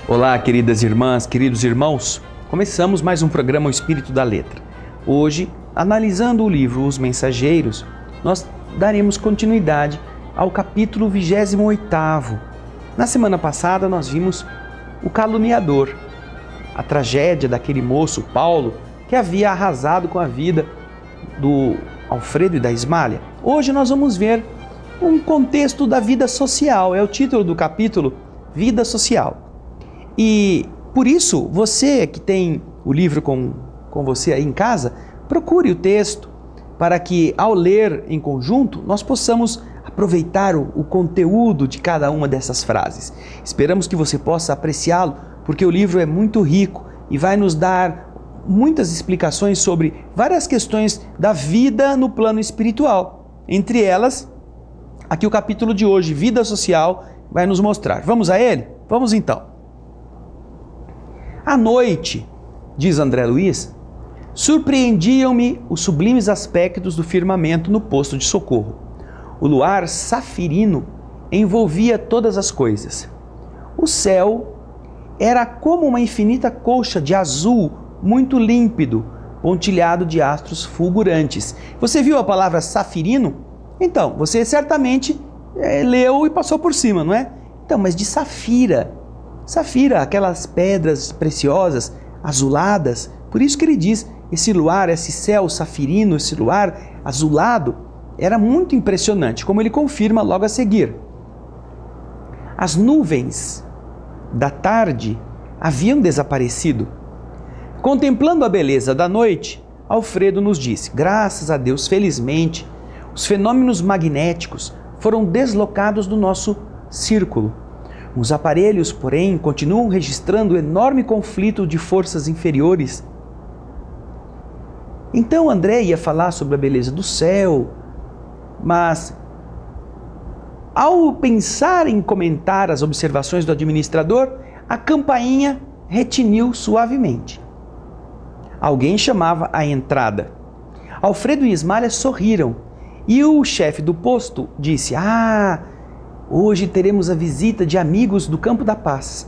Olá, queridas irmãs, queridos irmãos. Começamos mais um programa O Espírito da Letra. Hoje, analisando o livro Os Mensageiros, nós daremos continuidade ao capítulo 28º. Na semana passada nós vimos o caluniador, a tragédia daquele moço, Paulo, que havia arrasado com a vida do Alfredo e da Ismália. Hoje nós vamos ver um contexto da vida social, é o título do capítulo, Vida Social. E por isso, você que tem o livro com você aí em casa, procure o texto para que ao ler em conjunto nós possamos aproveitar o conteúdo de cada uma dessas frases. Esperamos que você possa apreciá-lo, porque o livro é muito rico e vai nos dar muitas explicações sobre várias questões da vida no plano espiritual. Entre elas, aqui o capítulo de hoje, Vida Social, vai nos mostrar. Vamos a ele? Vamos então. À noite, diz André Luiz, surpreendiam-me os sublimes aspectos do firmamento no posto de socorro. O luar safirino envolvia todas as coisas. O céu era como uma infinita colcha de azul muito límpido, pontilhado de astros fulgurantes. Você viu a palavra safirino? Então, você certamente leu e passou por cima, não é? Então, mas de safira. Safira, aquelas pedras preciosas, azuladas. Por isso que ele diz, esse luar, esse céu safirino, esse luar azulado, era muito impressionante, como ele confirma logo a seguir. As nuvens da tarde haviam desaparecido. Contemplando a beleza da noite, Alfredo nos disse, graças a Deus, felizmente, os fenômenos magnéticos foram deslocados do nosso círculo. Os aparelhos, porém, continuam registrando o enorme conflito de forças inferiores. Então André ia falar sobre a beleza do céu, mas ao pensar em comentar as observações do administrador, a campainha retiniu suavemente. Alguém chamava à entrada. Alfredo e Ismália sorriram e o chefe do posto disse, hoje teremos a visita de amigos do Campo da Paz.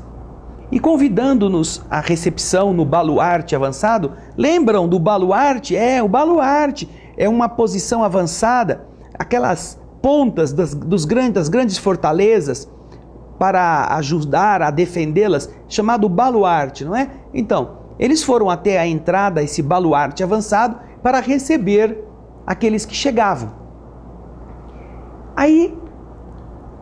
E convidando-nos à recepção no baluarte avançado, lembram do baluarte? O baluarte é uma posição avançada, aquelas pontas das grandes fortalezas para ajudar a defendê-las, chamado baluarte, não é? Então, eles foram até a entrada, esse baluarte avançado, para receber aqueles que chegavam. Aí,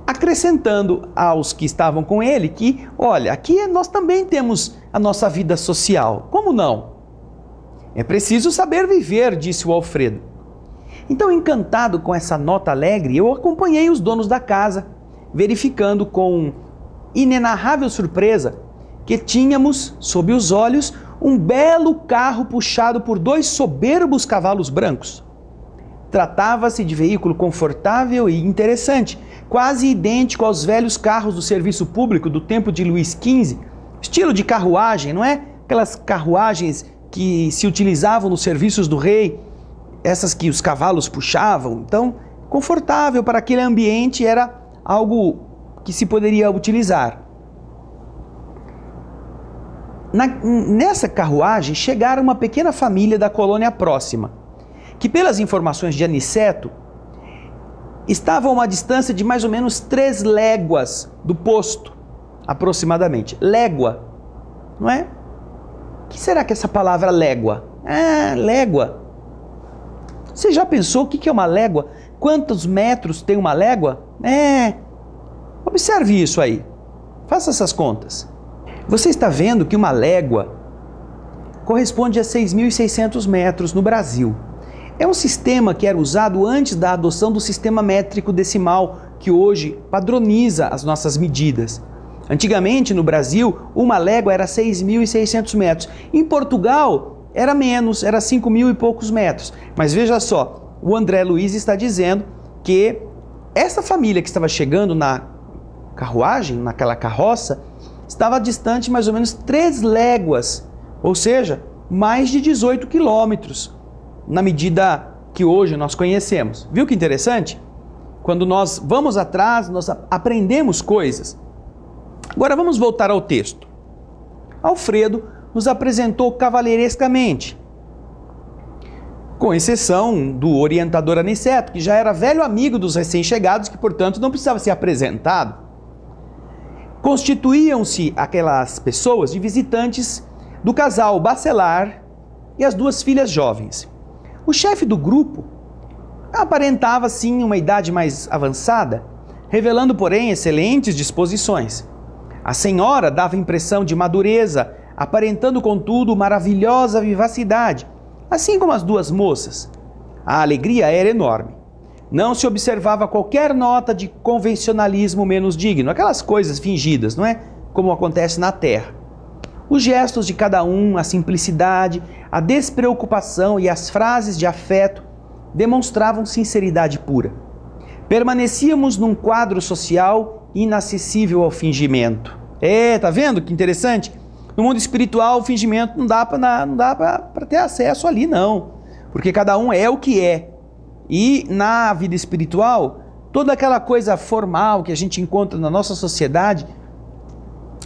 acrescentando aos que estavam com ele que, olha, aqui nós também temos a nossa vida social. Como não? É preciso saber viver, disse o Alfredo. Então, encantado com essa nota alegre, eu acompanhei os donos da casa, verificando com inenarrável surpresa que tínhamos, sob os olhos, um belo carro puxado por 2 soberbos cavalos brancos. Tratava-se de veículo confortável e interessante, quase idêntico aos velhos carros do serviço público do tempo de Luís XV, estilo de carruagem, não é? Aquelas carruagens que se utilizavam nos serviços do rei, essas que os cavalos puxavam. Então, confortável para aquele ambiente era algo que se poderia utilizar. Nessa carruagem chegaram uma pequena família da colônia próxima, que pelas informações de Aniceto, estava a uma distância de mais ou menos 3 léguas do posto, aproximadamente. Légua, não é? O que será que essa palavra légua? Légua. Você já pensou o que é uma légua? Quantos metros tem uma légua? Observe isso aí. Faça essas contas. Você está vendo que uma légua corresponde a 6.600 metros no Brasil. É um sistema que era usado antes da adoção do sistema métrico decimal, que hoje padroniza as nossas medidas. Antigamente, no Brasil, uma légua era 6.600 metros. Em Portugal, era menos, era 5.000 e poucos metros. Mas veja só, o André Luiz está dizendo que essa família que estava chegando na carruagem, naquela carroça, estava distante mais ou menos 3 léguas, ou seja, mais de 18 quilômetros. Na medida que hoje nós conhecemos. Viu que interessante? Quando nós vamos atrás, nós aprendemos coisas. Agora vamos voltar ao texto. Alfredo nos apresentou cavalheirescamente, com exceção do orientador Aniceto, que já era velho amigo dos recém-chegados, que, portanto, não precisava ser apresentado. Constituíam-se aquelas pessoas de visitantes do casal Bacelar e as duas filhas jovens. O chefe do grupo aparentava, sim, uma idade mais avançada, revelando, porém, excelentes disposições. A senhora dava impressão de madureza, aparentando, contudo, maravilhosa vivacidade, assim como as duas moças. A alegria era enorme. Não se observava qualquer nota de convencionalismo menos digno, aquelas coisas fingidas, não é? Como acontece na terra. Os gestos de cada um, a simplicidade, a despreocupação e as frases de afeto demonstravam sinceridade pura. Permanecíamos num quadro social inacessível ao fingimento. Tá vendo que interessante? No mundo espiritual, o fingimento não dá para ter acesso ali, não. Porque cada um é o que é. E na vida espiritual, toda aquela coisa formal que a gente encontra na nossa sociedade,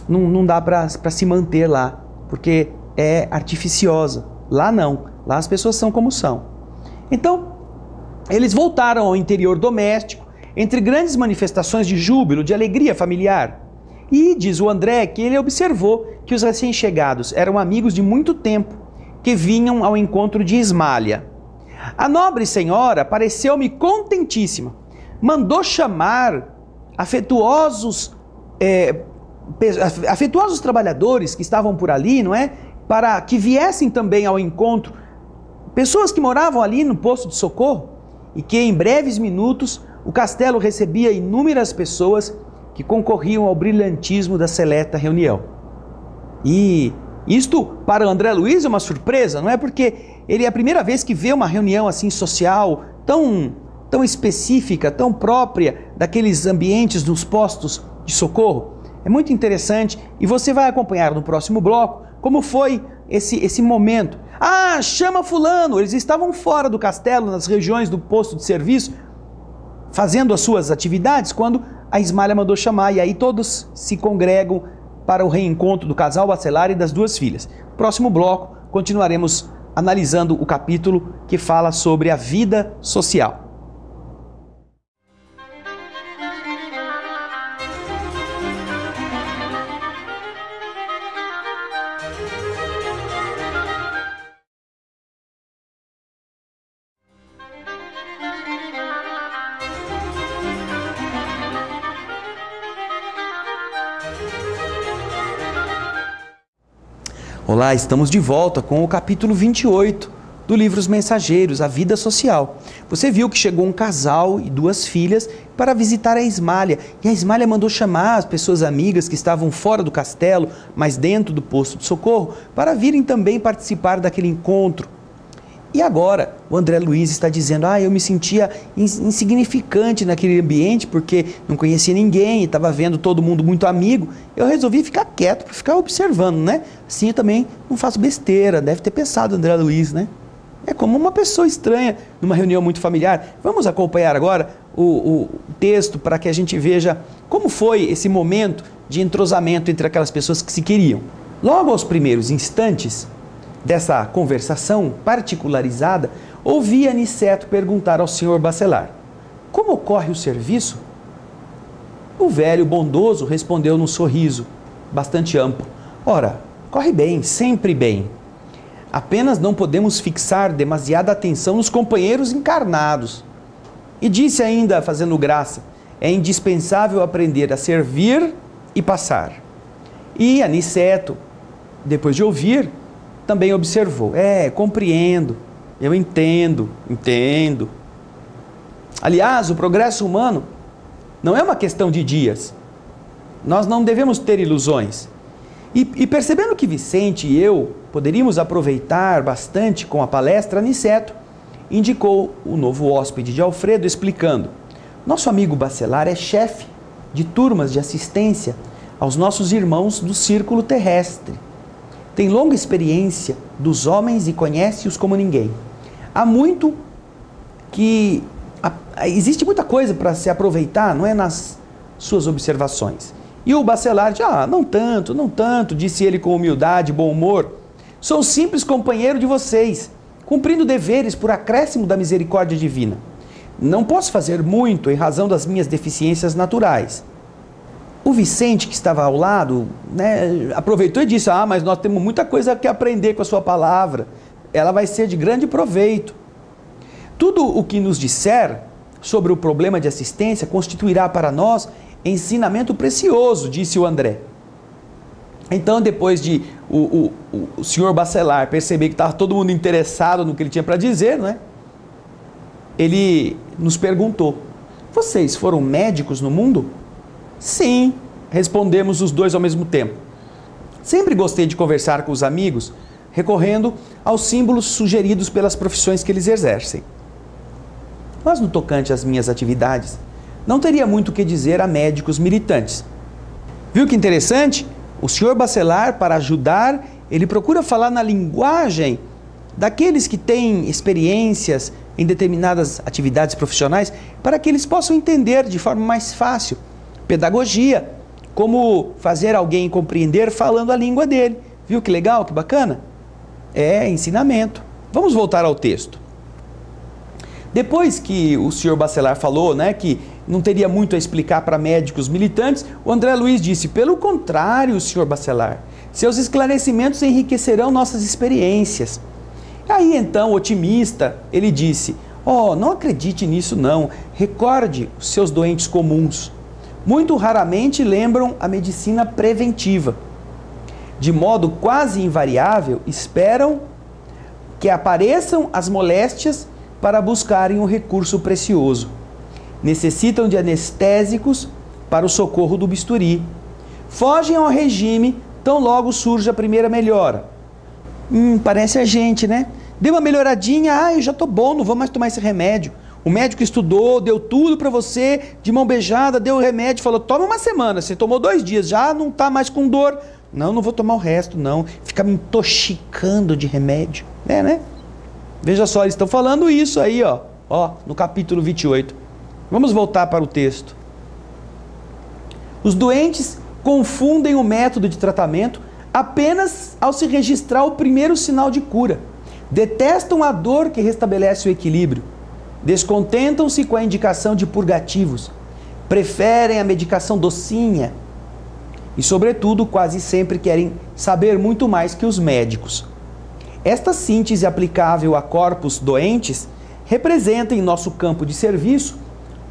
não dá para se manter lá. Porque é artificiosa. Lá não. Lá as pessoas são como são. Então, eles voltaram ao interior doméstico, entre grandes manifestações de júbilo, de alegria familiar. E diz o André que ele observou que os recém-chegados eram amigos de muito tempo, que vinham ao encontro de Ismália. A nobre senhora pareceu-me contentíssima. Mandou chamar afetuosos trabalhadores que estavam por ali, não é? Para que viessem também ao encontro. Pessoas que moravam ali no posto de socorro e que em breves minutos o castelo recebia inúmeras pessoas que concorriam ao brilhantismo da seleta reunião. E isto para o André Luiz é uma surpresa, não é? Porque ele é a primeira vez que vê uma reunião assim social, tão específica, tão própria daqueles ambientes dos postos de socorro. É muito interessante e você vai acompanhar no próximo bloco como foi esse momento. Ah, chama fulano! Eles estavam fora do castelo, nas regiões do posto de serviço, fazendo as suas atividades, quando a Ismália mandou chamar, e aí todos se congregam para o reencontro do casal Bacelar e das duas filhas. Próximo bloco, continuaremos analisando o capítulo que fala sobre a vida social. Olá, estamos de volta com o capítulo 28 do livro Os Mensageiros, a vida social. Você viu que chegou um casal e duas filhas para visitar a Ismália. E a Ismália mandou chamar as pessoas amigas que estavam fora do castelo, mas dentro do posto de socorro, para virem também participar daquele encontro. E agora o André Luiz está dizendo, eu me sentia insignificante naquele ambiente porque não conhecia ninguém e estava vendo todo mundo muito amigo. Eu resolvi ficar quieto para ficar observando, né? Assim eu também não faço besteira, deve ter pensado o André Luiz, né? É como uma pessoa estranha numa reunião muito familiar. Vamos acompanhar agora o texto para que a gente veja como foi esse momento de entrosamento entre aquelas pessoas que se queriam. Logo aos primeiros instantes dessa conversação particularizada, ouvi Aniceto perguntar ao senhor Bacelar: como ocorre o serviço? O velho bondoso respondeu num sorriso bastante amplo: ora, corre bem, sempre bem. Apenas não podemos fixar demasiada atenção nos companheiros encarnados. E disse ainda, fazendo graça: é indispensável aprender a servir e passar. E Aniceto, depois de ouvir, também observou: compreendo, eu entendo. Aliás, o progresso humano não é uma questão de dias. Nós não devemos ter ilusões. E percebendo que Vicente e eu poderíamos aproveitar bastante com a palestra, Aniceto indicou o novo hóspede de Alfredo, explicando: nosso amigo Bacelar é chefe de turmas de assistência aos nossos irmãos do círculo terrestre. Tem longa experiência dos homens e conhece-os como ninguém. Existe muita coisa para se aproveitar, não é, nas suas observações. E o bacelar disse, não tanto, disse ele com humildade e bom humor. Sou simples companheiro de vocês, cumprindo deveres por acréscimo da misericórdia divina. Não posso fazer muito em razão das minhas deficiências naturais. O Vicente, que estava ao lado, aproveitou e disse, mas nós temos muita coisa que aprender com a sua palavra. Ela vai ser de grande proveito. Tudo o que nos disser sobre o problema de assistência constituirá para nós ensinamento precioso, disse o André. Então, depois de o senhor bacelar perceber que estava todo mundo interessado no que ele tinha para dizer, ele nos perguntou, vocês foram médicos no mundo? Sim, respondemos os dois ao mesmo tempo. Sempre gostei de conversar com os amigos, recorrendo aos símbolos sugeridos pelas profissões que eles exercem. Mas no tocante às minhas atividades, não teria muito o que dizer a médicos militantes. Viu que interessante? O senhor bacelar, para ajudar, ele procura falar na linguagem daqueles que têm experiências em determinadas atividades profissionais, para que eles possam entender de forma mais fácil. Pedagogia, como fazer alguém compreender falando a língua dele. Viu que legal, que bacana? É ensinamento. Vamos voltar ao texto. Depois que o senhor bacelar falou, que não teria muito a explicar para médicos militantes, o André Luiz disse, pelo contrário, senhor bacelar, seus esclarecimentos enriquecerão nossas experiências. Aí então, otimista, ele disse, não acredite nisso não, recorde os seus doentes comuns. Muito raramente lembram a medicina preventiva. De modo quase invariável, esperam que apareçam as moléstias para buscarem um recurso precioso. Necessitam de anestésicos para o socorro do bisturi. Fogem ao regime, tão logo surge a primeira melhora. Parece a gente, né? Deu uma melhoradinha, eu já estou bom, não vou mais tomar esse remédio. O médico estudou, deu tudo para você, de mão beijada, deu o remédio, falou, toma uma semana, você tomou 2 dias, já não está mais com dor. Não vou tomar o resto, não. Fica me intoxicando de remédio. Né? Veja só, eles estão falando isso aí, no capítulo 28. Vamos voltar para o texto. Os doentes confundem o método de tratamento apenas ao se registrar o primeiro sinal de cura. Detestam a dor que restabelece o equilíbrio. Descontentam-se com a indicação de purgativos. Preferem a medicação docinha. E, sobretudo, quase sempre querem saber muito mais que os médicos. Esta síntese aplicável a corpos doentes representa em nosso campo de serviço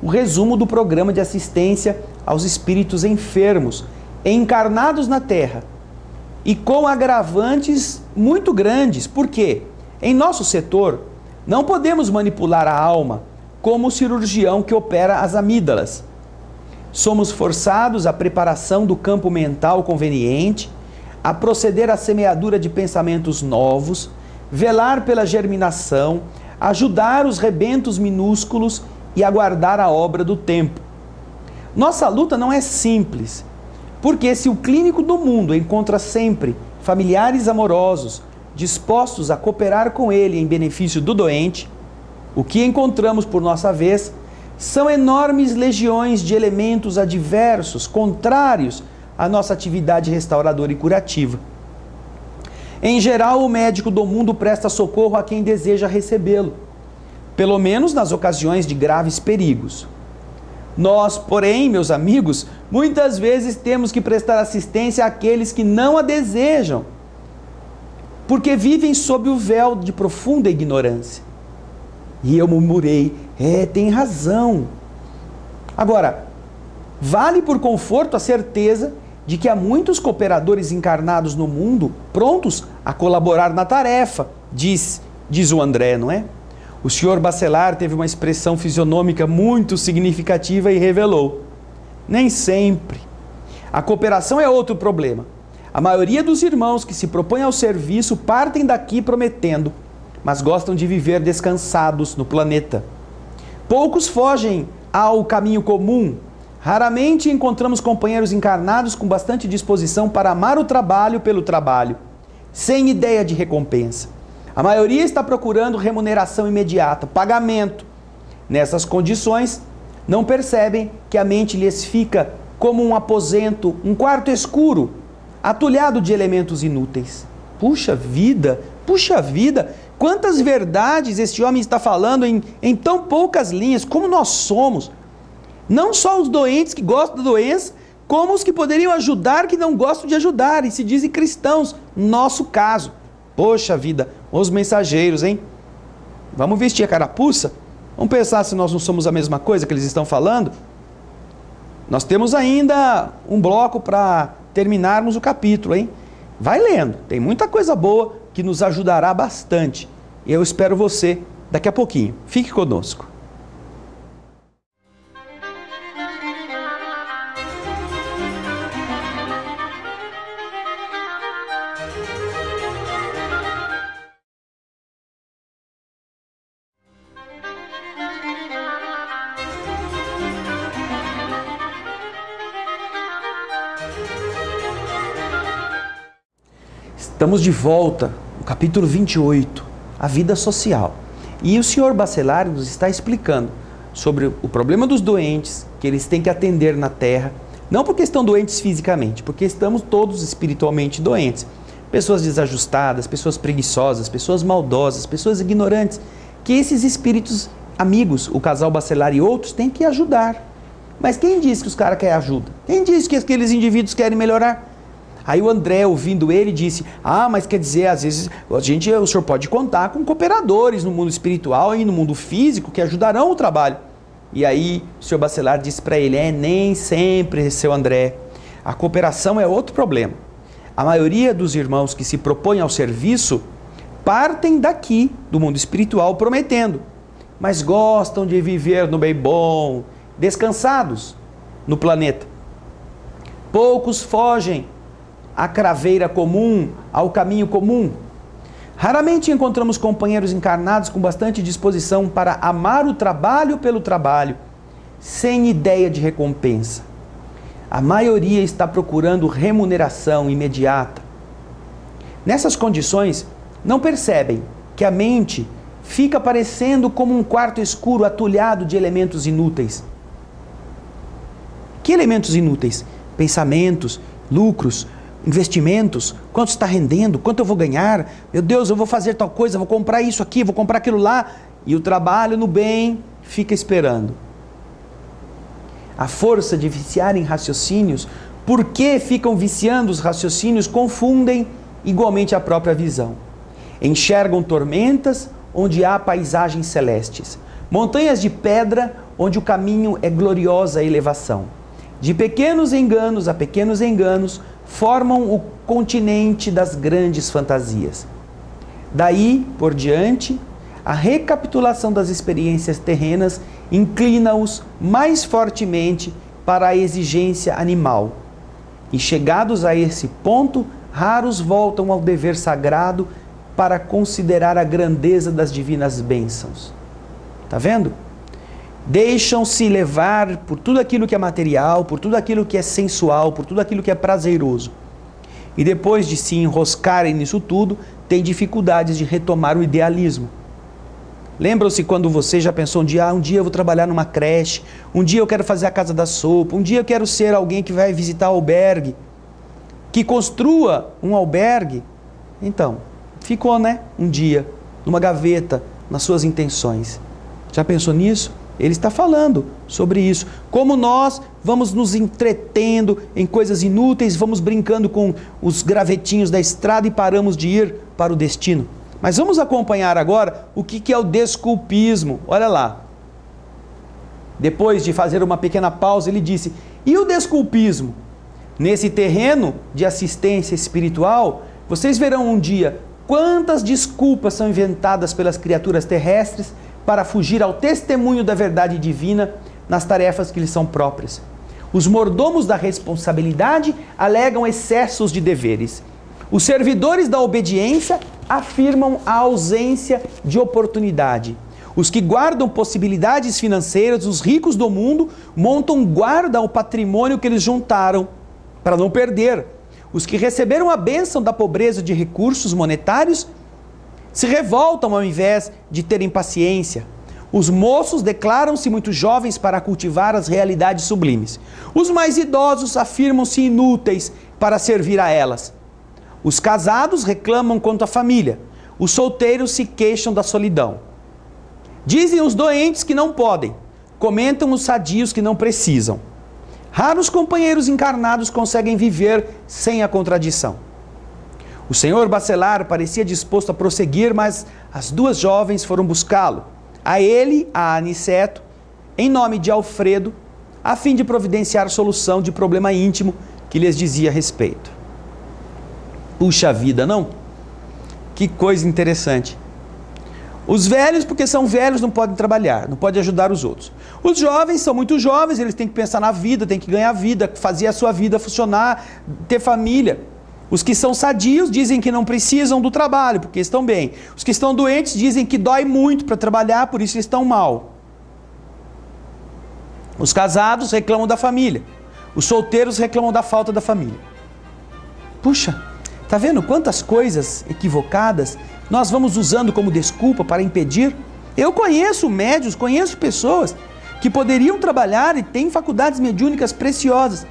o resumo do programa de assistência aos espíritos enfermos, encarnados na Terra, e com agravantes muito grandes, porque em nosso setor não podemos manipular a alma como o cirurgião que opera as amígdalas. Somos forçados à preparação do campo mental conveniente, a proceder à semeadura de pensamentos novos, velar pela germinação, ajudar os rebentos minúsculos e aguardar a obra do tempo. Nossa luta não é simples, porque se o clínico do mundo encontra sempre familiares amorosos, dispostos a cooperar com ele em benefício do doente, o que encontramos por nossa vez são enormes legiões de elementos adversos, contrários à nossa atividade restauradora e curativa. Em geral, o médico do mundo presta socorro a quem deseja recebê-lo, pelo menos nas ocasiões de graves perigos. Nós, porém, meus amigos, muitas vezes temos que prestar assistência àqueles que não a desejam, porque vivem sob o véu de profunda ignorância. E eu murmurei, tem razão. Agora, vale por conforto a certeza de que há muitos cooperadores encarnados no mundo prontos a colaborar na tarefa, diz o André, não é? O senhor bacelar teve uma expressão fisionômica muito significativa e revelou: nem sempre. A cooperação é outro problema. A maioria dos irmãos que se propõem ao serviço partem daqui prometendo, mas gostam de viver descansados no planeta. Poucos fogem ao caminho comum. Raramente encontramos companheiros encarnados com bastante disposição para amar o trabalho pelo trabalho, sem ideia de recompensa. A maioria está procurando remuneração imediata, pagamento. Nessas condições, não percebem que a mente lhes fica como um aposento, um quarto escuro, atulhado de elementos inúteis. Puxa vida, quantas verdades este homem está falando em tão poucas linhas, como nós somos. Não só os doentes que gostam da doença, como os que poderiam ajudar que não gostam de ajudar e se dizem cristãos, nosso caso. Poxa vida, os mensageiros, hein? Vamos vestir a carapuça? Vamos pensar se nós não somos a mesma coisa que eles estão falando? Nós temos ainda um bloco para terminarmos o capítulo, hein? Vai lendo, tem muita coisa boa que nos ajudará bastante. E eu espero você daqui a pouquinho. Fique conosco. Estamos de volta no capítulo 28, a vida social. E o Sr. Bacelar nos está explicando sobre o problema dos doentes, que eles têm que atender na terra, não porque estão doentes fisicamente, porque estamos todos espiritualmente doentes. Pessoas desajustadas, pessoas preguiçosas, pessoas maldosas, pessoas ignorantes, que esses espíritos amigos, o casal Bacelar e outros, têm que ajudar. Mas quem diz que os caras querem ajuda? Quem diz que aqueles indivíduos querem melhorar? Aí o André, ouvindo ele, disse, mas quer dizer, às vezes o senhor pode contar com cooperadores no mundo espiritual e no mundo físico que ajudarão o trabalho. E aí o senhor Bacelar disse para ele, nem sempre, seu André, a cooperação é outro problema. A maioria dos irmãos que se propõem ao serviço partem daqui, do mundo espiritual, prometendo, mas gostam de viver no bem bom, descansados no planeta. Poucos fogem à craveira comum, ao caminho comum. Raramente encontramos companheiros encarnados com bastante disposição para amar o trabalho pelo trabalho, sem ideia de recompensa. A maioria está procurando remuneração imediata. Nessas condições, não percebem que a mente fica parecendo como um quarto escuro atulhado de elementos inúteis. Que elementos inúteis? Pensamentos, lucros, investimentos, quanto está rendendo, quanto eu vou ganhar, meu Deus, eu vou fazer tal coisa, vou comprar isso aqui, vou comprar aquilo lá, e o trabalho no bem fica esperando. A força de viciar em raciocínios, por que ficam viciando os raciocínios, confundem igualmente a própria visão. Enxergam tormentas onde há paisagens celestes, montanhas de pedra onde o caminho é gloriosa elevação. De pequenos enganos a pequenos enganos, formam o continente das grandes fantasias. Daí por diante, a recapitulação das experiências terrenas inclina-os mais fortemente para a exigência animal. E chegados a esse ponto, raros voltam ao dever sagrado para considerar a grandeza das divinas bênçãos. Está vendo? Deixam-se levar por tudo aquilo que é material, por tudo aquilo que é sensual, por tudo aquilo que é prazeroso. E depois de se enroscarem nisso tudo, têm dificuldades de retomar o idealismo. Lembram-se quando você já pensou um dia eu vou trabalhar numa creche, um dia eu quero fazer a casa da sopa, um dia eu quero ser alguém que vai visitar o albergue, que construa um albergue? Então, ficou, né? Um dia, numa gaveta, nas suas intenções. Já pensou nisso? Ele está falando sobre isso. Como nós vamos nos entretendo em coisas inúteis, vamos brincando com os gravetinhos da estrada e paramos de ir para o destino. Mas vamos acompanhar agora o que é o desculpismo. Olha lá. Depois de fazer uma pequena pausa, ele disse, e o desculpismo? Nesse terreno de assistência espiritual, vocês verão um dia quantas desculpas são inventadas pelas criaturas terrestres para fugir ao testemunho da verdade divina nas tarefas que lhes são próprias. Os mordomos da responsabilidade alegam excessos de deveres. Os servidores da obediência afirmam a ausência de oportunidade. Os que guardam possibilidades financeiras, os ricos do mundo, montam guarda ao patrimônio que eles juntaram, para não perder. Os que receberam a bênção da pobreza de recursos monetários se revoltam ao invés de terem paciência. Os moços declaram-se muito jovens para cultivar as realidades sublimes. Os mais idosos afirmam-se inúteis para servir a elas. Os casados reclamam quanto à família. Os solteiros se queixam da solidão. Dizem os doentes que não podem. Comentam os sadios que não precisam. Raros companheiros encarnados conseguem viver sem a contradição. O senhor Bachelard parecia disposto a prosseguir, mas as duas jovens foram buscá-lo. A ele, a Aniceto, em nome de Alfredo, a fim de providenciar solução de problema íntimo que lhes dizia respeito. Puxa vida, não? Que coisa interessante. Os velhos, porque são velhos, não podem trabalhar, não podem ajudar os outros. Os jovens são muito jovens, eles têm que pensar na vida, têm que ganhar vida, fazer a sua vida funcionar, ter família. Os que são sadios dizem que não precisam do trabalho, porque estão bem. Os que estão doentes dizem que dói muito para trabalhar, por isso estão mal. Os casados reclamam da família. Os solteiros reclamam da falta da família. Puxa, tá vendo quantas coisas equivocadas nós vamos usando como desculpa para impedir? Eu conheço médiuns, conheço pessoas que poderiam trabalhar e têm faculdades mediúnicas preciosas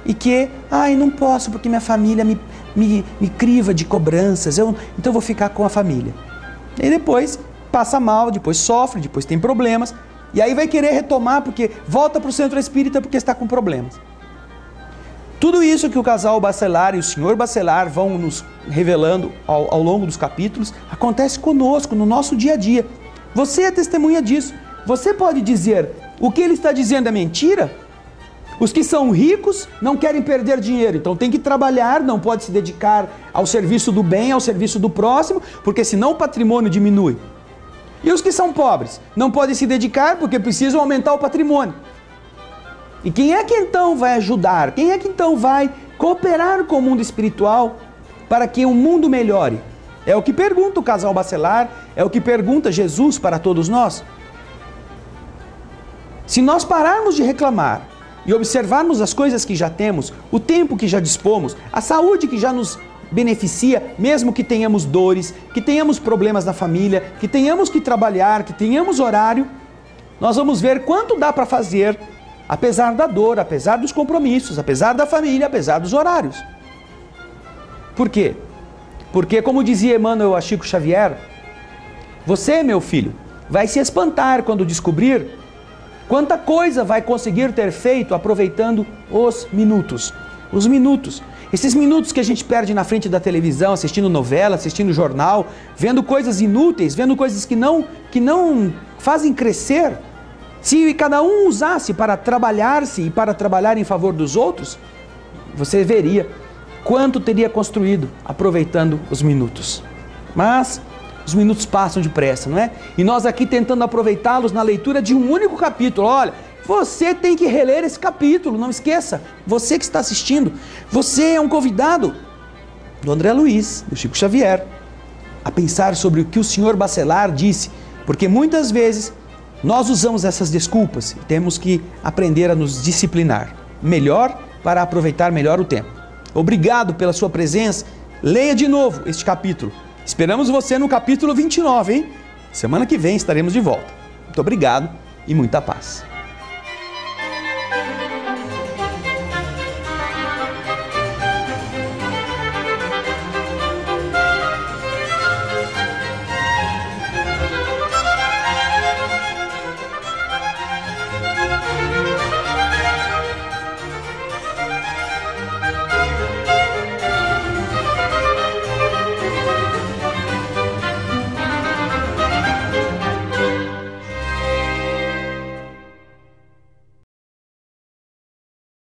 e que, não posso porque minha família me criva de cobranças, então eu vou ficar com a família. E depois passa mal, depois sofre, depois tem problemas, e aí vai querer retomar porque volta para o centro espírita porque está com problemas. Tudo isso que o casal Bachelard e o senhor Bachelard vão nos revelando ao longo dos capítulos, acontece conosco, no nosso dia a dia. Você é testemunha disso. Você pode dizer, o que ele está dizendo é mentira? Os que são ricos não querem perder dinheiro, então tem que trabalhar, não pode se dedicar ao serviço do bem, ao serviço do próximo, porque senão o patrimônio diminui. E os que são pobres não podem se dedicar porque precisam aumentar o patrimônio. E quem é que então vai ajudar? Quem é que então vai cooperar com o mundo espiritual para que o mundo melhore? É o que pergunta o casal Bachelard, é o que pergunta Jesus para todos nós. Se nós pararmos de reclamar e observarmos as coisas que já temos, o tempo que já dispomos, a saúde que já nos beneficia, mesmo que tenhamos dores, que tenhamos problemas na família, que tenhamos que trabalhar, que tenhamos horário, nós vamos ver quanto dá para fazer, apesar da dor, apesar dos compromissos, apesar da família, apesar dos horários. Por quê? Porque, como dizia Emmanuel a Chico Xavier, você, meu filho, vai se espantar quando descobrir quanta coisa vai conseguir ter feito aproveitando os minutos. Os minutos. Esses minutos que a gente perde na frente da televisão, assistindo novela, assistindo jornal, vendo coisas inúteis, vendo coisas que não fazem crescer. Se cada um usasse para trabalhar-se e para trabalhar em favor dos outros, você veria quanto teria construído aproveitando os minutos. Mas os minutos passam depressa, não é? E nós aqui tentando aproveitá-los na leitura de um único capítulo. Olha, você tem que reler esse capítulo, não esqueça. Você que está assistindo, você é um convidado do André Luiz, do Chico Xavier, a pensar sobre o que o senhor Bachelard disse, porque muitas vezes nós usamos essas desculpas e temos que aprender a nos disciplinar melhor para aproveitar melhor o tempo. Obrigado pela sua presença. Leia de novo este capítulo. Esperamos você no capítulo 29, hein? Semana que vem estaremos de volta. Muito obrigado e muita paz.